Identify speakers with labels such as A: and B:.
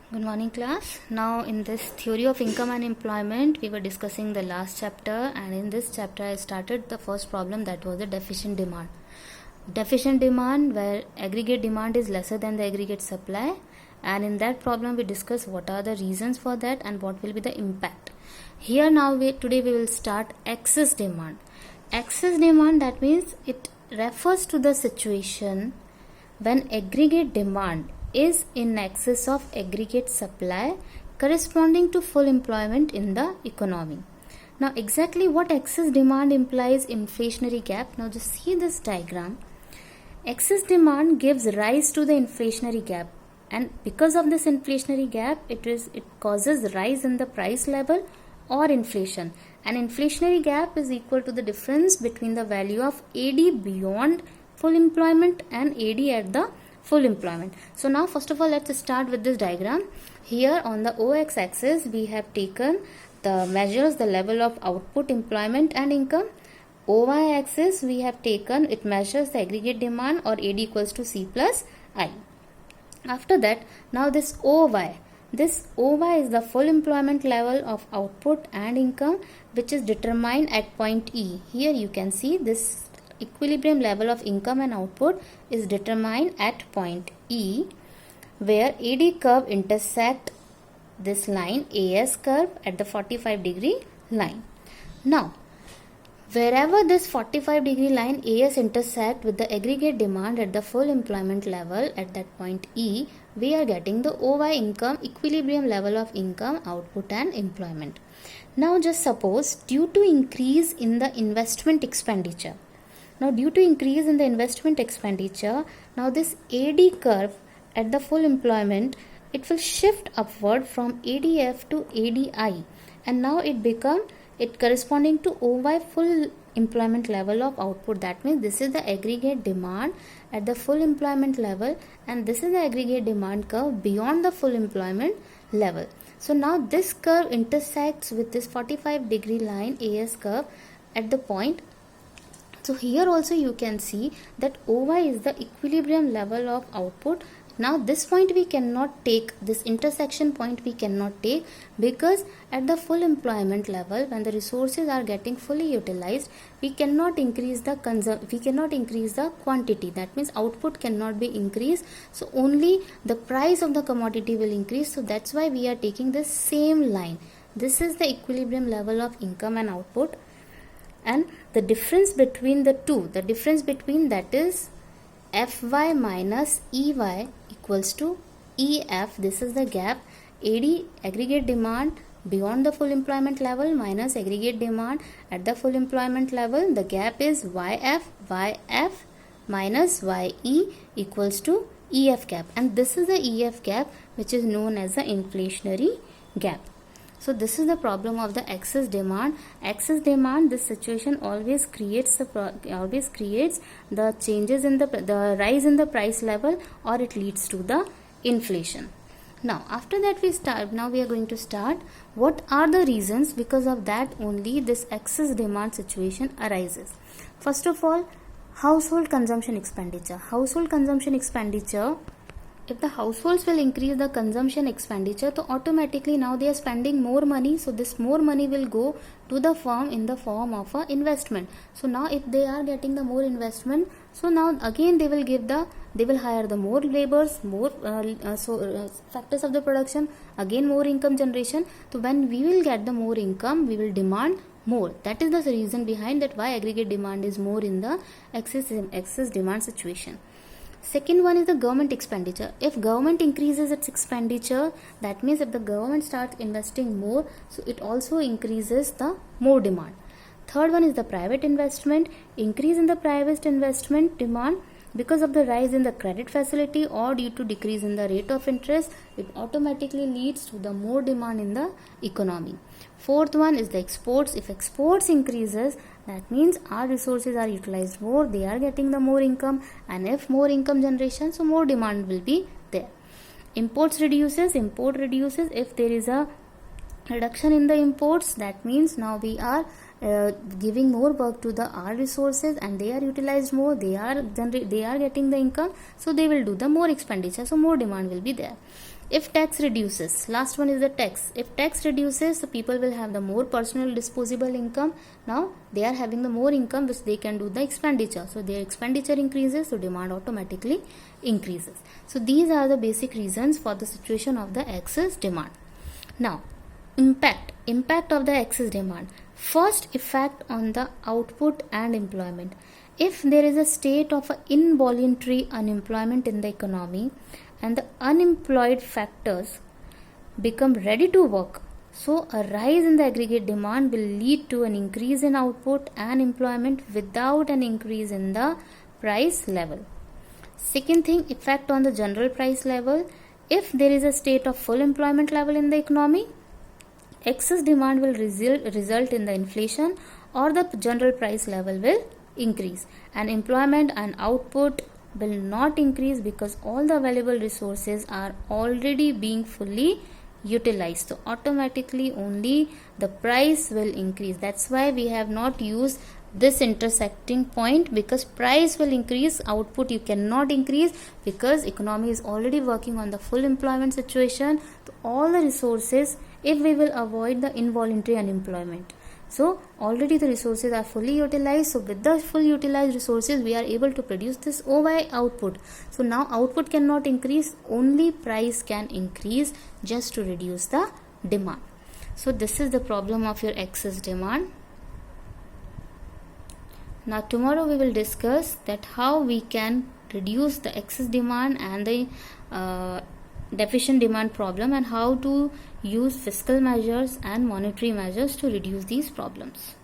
A: Good morning, class. Now, in this theory of income and employment, we were discussing the last chapter, and in this chapter, I started the first problem, that was the deficient demand. Deficient demand, where aggregate demand is lesser than the aggregate supply, and in that problem, we discussed what are the reasons for that and what will be the impact. Here, now, today we will start excess demand. Excess demand, that means it refers to the situation when aggregate demand is in excess of aggregate supply corresponding to full employment in the economy. Now, exactly what excess demand implies inflationary gap. Now, just see this diagram. Excess demand gives rise to the inflationary gap, and because of this inflationary gap, it causes rise in the price level or inflation. An inflationary gap is equal to the difference between the value of AD beyond full employment and AD at the full employment. So now first of all, let's start with this diagram. Here on the OX axis, we have taken the measures the level of output, employment and income. OY axis, we have taken, it measures the aggregate demand, or AD equals to C plus I. After that, now this OY is the full employment level of output and income, which is determined at point E. Here you can see this equilibrium level of income and output is determined at point E, where AD curve intersect this line AS curve at the 45-degree line. Now, wherever this 45-degree line AS intersect with the aggregate demand at the full employment level at that point E, we are getting the OY income, equilibrium level of income, output and employment. Now just suppose due to increase in the investment expenditure, now due to increase in the investment expenditure, now this AD curve at the full employment, it will shift upward from ADF to ADI, and now it corresponding to OY full employment level of output. That means this is the aggregate demand at the full employment level, and this is the aggregate demand curve beyond the full employment level. So now this curve intersects with this 45-degree line AS curve at the point. So here also you can see that OY is the equilibrium level of output. Now this point we cannot take, this intersection point we cannot take, because at the full employment level, when the resources are getting fully utilized, we cannot increase the quantity. That means output cannot be increased, so only the price of the commodity will increase. So that's why we are taking the same line. This is the equilibrium level of income and output, and the difference between the two, that is Fy minus Ey equals to EF. This is the gap. AD, aggregate demand beyond the full employment level, minus aggregate demand at the full employment level. The gap is YF minus YE equals to EF gap, and this is the EF gap, which is known as the inflationary gap. So this is the problem of the excess demand. Excess demand, this situation always creates the changes in the rise in the price level, or it leads to the inflation. Now after that we are going to start what are the reasons because of that only this excess demand situation arises. First of all, household consumption expenditure. If the households will increase the consumption expenditure, so automatically now they are spending more money, so this more money will go to the firm in the form of a investment. So now if they are getting the more investment, so now again they will hire the more laborers, more factors of the production, again more income generation. So when we will get the more income, we will demand more. That is the reason behind that why aggregate demand is more in the excess demand situation. Second one is the government expenditure. If government increases its expenditure, that means if the government starts investing more, so it also increases the more demand. Third one is the private investment. Increase in the private investment demand because of the rise in the credit facility or due to decrease in the rate of interest, it automatically leads to the more demand in the economy. Fourth one is the exports. If exports increases, that means our resources are utilized more, they are getting the more income, and if more income generation, so more demand will be there. Import reduces. If there is a reduction in the imports, that means now we are giving more work to our resources and they are utilized more, they are getting the income, so they will do the more expenditure, so more demand will be there. If tax reduces, last one is the tax. If tax reduces, the people will have the more personal disposable income. Now they are having the more income which they can do the expenditure. So their expenditure increases, so demand automatically increases. So these are the basic reasons for the situation of the excess demand. Now, impact of the excess demand. First, effect on the output and employment. If there is a state of involuntary unemployment in the economy and the unemployed factors become ready to work, so a rise in the aggregate demand will lead to an increase in output and employment without an increase in the price level. Second thing, effect on the general price level. If there is a state of full employment level in the economy, excess demand will result in the inflation, or the general price level will increase, and employment and output will not increase because all the available resources are already being fully utilized. So automatically only the price will increase. That's why we have not used this intersecting point, because price will increase, output you cannot increase, because economy is already working on the full employment situation. So all the resources, if we will avoid the involuntary unemployment, so already the resources are fully utilized. So with the full utilized resources, we are able to produce this OY output. So now output cannot increase, only price can increase just to reduce the demand. So this is the problem of your excess demand. Now tomorrow we will discuss that how we can reduce the excess demand and the deficient demand problem, and how to use fiscal measures and monetary measures to reduce these problems.